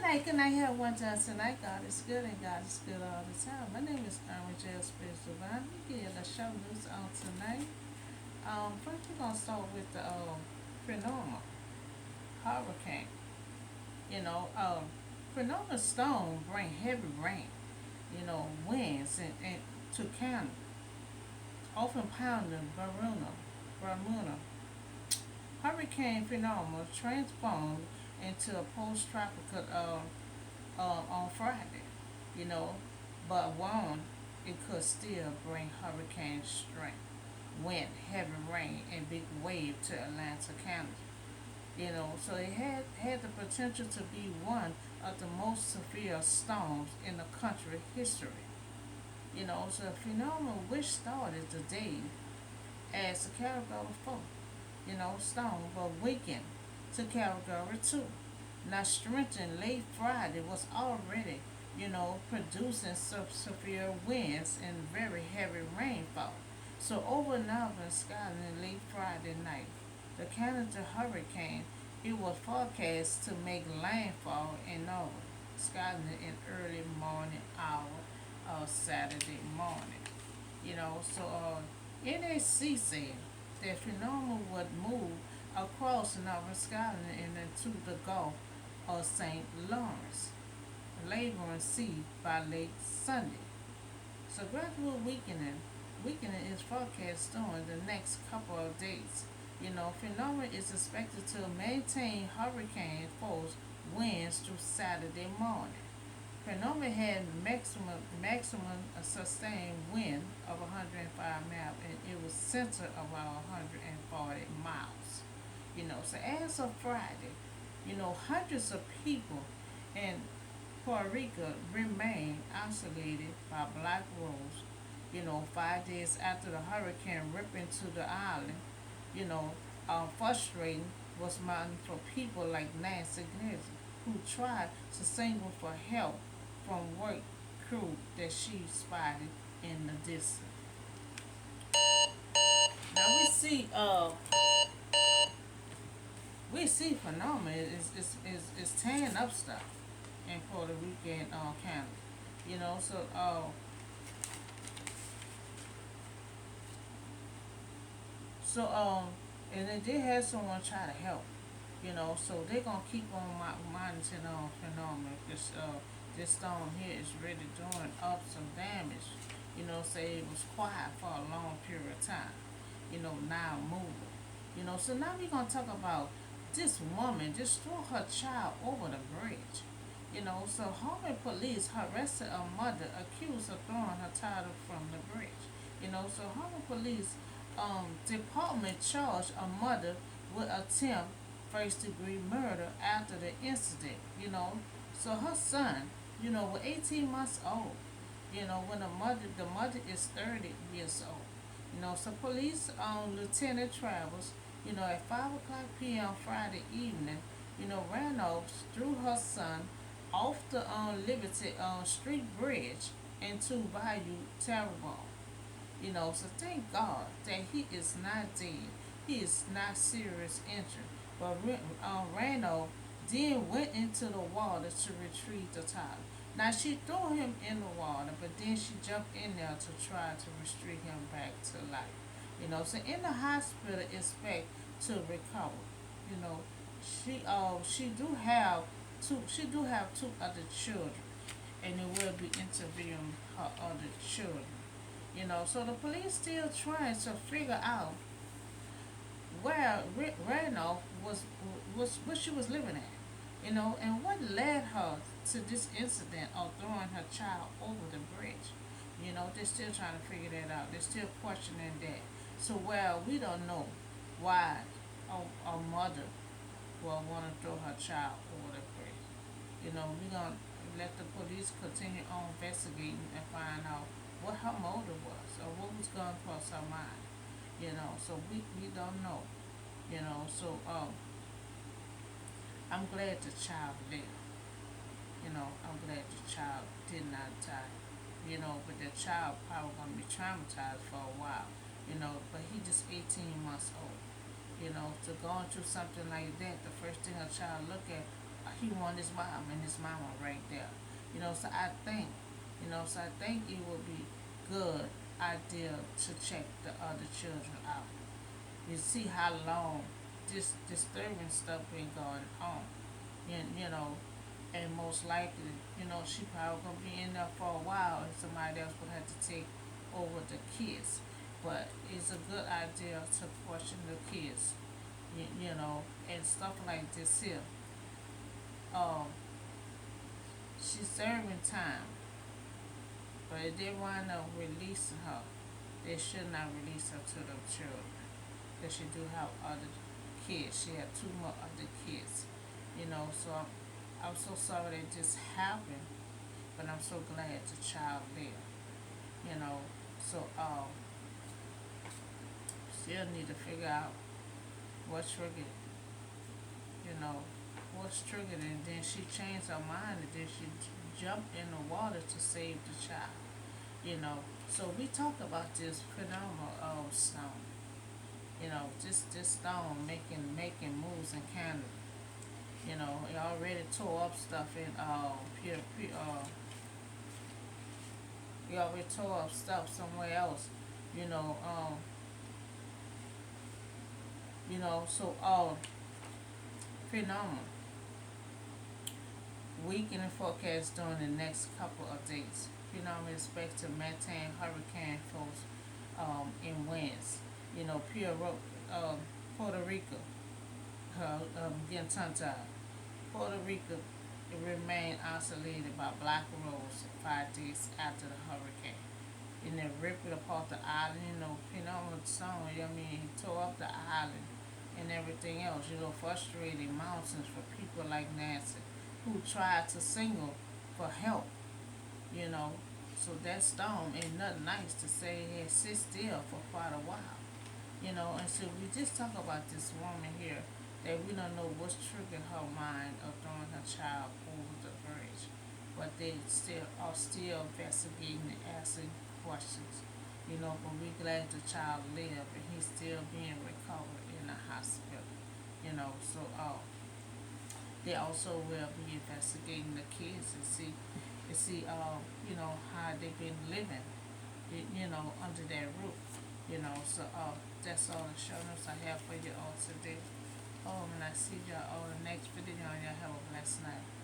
Good night, have one time tonight. God is good and God is good all the time. My name is Irma J. Spirits Divine. We get the show news on tonight. First we're gonna start with the Fiona Hurricne. You know, Fiona storm bring heavy rain. Winds and to Canada, often pounding Bermuda. Hurricane Fiona transformed into a post-tropical on Friday, you know, but warned it could still bring hurricane strength, wind, heavy rain, and big wave to Atlanta, Canada. So it had the potential to be one of the most severe storms in the country history. So a phenomenon which started the day as a Category 4, storm, but weakened to Category 2. Now strengthened late Friday was already, producing severe winds and very heavy rainfall. So over Northern Scotland late Friday night, the Canada hurricane, it was forecast to make landfall in Northern Scotland in early morning hour of Saturday morning. NAC said that phenomenon would move across Northern Scotland and into the Gulf of St. Lawrence, laboring sea by late Sunday. So gradual weakening is forecast during the next couple of days. Phenomenon is expected to maintain hurricane force winds through Saturday morning. Phenomenon had maximum sustained wind of 105 miles and it was centered about 140 miles. So as of Friday, hundreds of people in Puerto Rico remain isolated by black roads. 5 days after the hurricane ripped into the island, you know, frustrating was mounting for people like Nancy Gnizzi, who tried to signal for help from work crew that she spotted in the distance. Now we see phenomena is tearing up stuff in Puerto Rico and Canada. So and they did have someone try to help. So they're gonna keep on monitoring phenomena. This storm here is really doing up some damage. Say it was quiet for a long period of time. Now moving. So now we're gonna talk about this woman just threw her child over the bridge. So Harvard police arrested a mother accused of throwing her child from the bridge. So Harvard police department charged a mother with attempt first degree murder after the incident. So her son, was 18 months old. When the mother is 30 years old. So police Lieutenant Travers, at 5 o'clock p.m. Friday evening, Reynolds threw her son off the Liberty Street Bridge into Bayou Terrebonne. So thank God that he is not dead. He is not serious injured. But Reynolds then went into the water to retrieve the child. Now she threw him in the water, but then she jumped in there to try to retrieve him back to life. So in the hospital, expect to recover. You know, she do have two other children, and it will be interviewing her other children. So the police still trying to figure out where Randolph was what she was living at. And what led her to this incident of throwing her child over the bridge. They're still trying to figure that out. They're still questioning that. So we don't know why a mother will want to throw her child over the bridge. We're gonna let the police continue on investigating and find out what her motive was or what was going across her mind. So we don't know. So I'm glad the child lived. I'm glad the child did not die. But the child probably gonna be traumatized for a while. But he just 18 months old. So going through something like that, the first thing a child look at he want his mom and his mama right there. So I think it would be good idea to check the other children out. You see how long this disturbing stuff been going on. You know, and most likely, she probably gonna be in there for a while, and somebody else will have to take over the kids. But it's a good idea to question the kids, and stuff like this here. Um, she's serving time, but if they wind up releasing her, they should not release her to the children. Because she do have other kids. She had two more other kids. So I'm so sorry that this happened, but I'm so glad the child lived. You know, so still need to figure out what triggered, you know, what's triggered, and then she changed her mind, and then she jumped in the water to save the child. So we talk about this phenomenal stone. This stone making moves in Canada. It already tore up stuff in he already tore up stuff somewhere else. You know, um, so phenomenal. Weakening forecast during the next couple of days. Phenomenal expect to maintain hurricane force in winds. Pure Puerto Rico, getting tongue tied. Puerto Rico remained isolated by black rolls 5 days after the hurricane. And then ripped apart the island, phenomenal song, he tore up the island and everything else, frustrating mountains for people like Nancy who tried to signal for help, you know. So that storm ain't nothing nice to say it had sit still for quite a while. And so we just talk about this woman here that we don't know what's triggered her mind of throwing her child over the bridge. But they still investigating and asking questions. But we glad the child lived and he's still being recovered in the hospital. They also will be investigating the kids and see how they've been living, under their roof. That's all the show notes I have for you all today. And I see y'all on the next video. Y'all have a blessed night.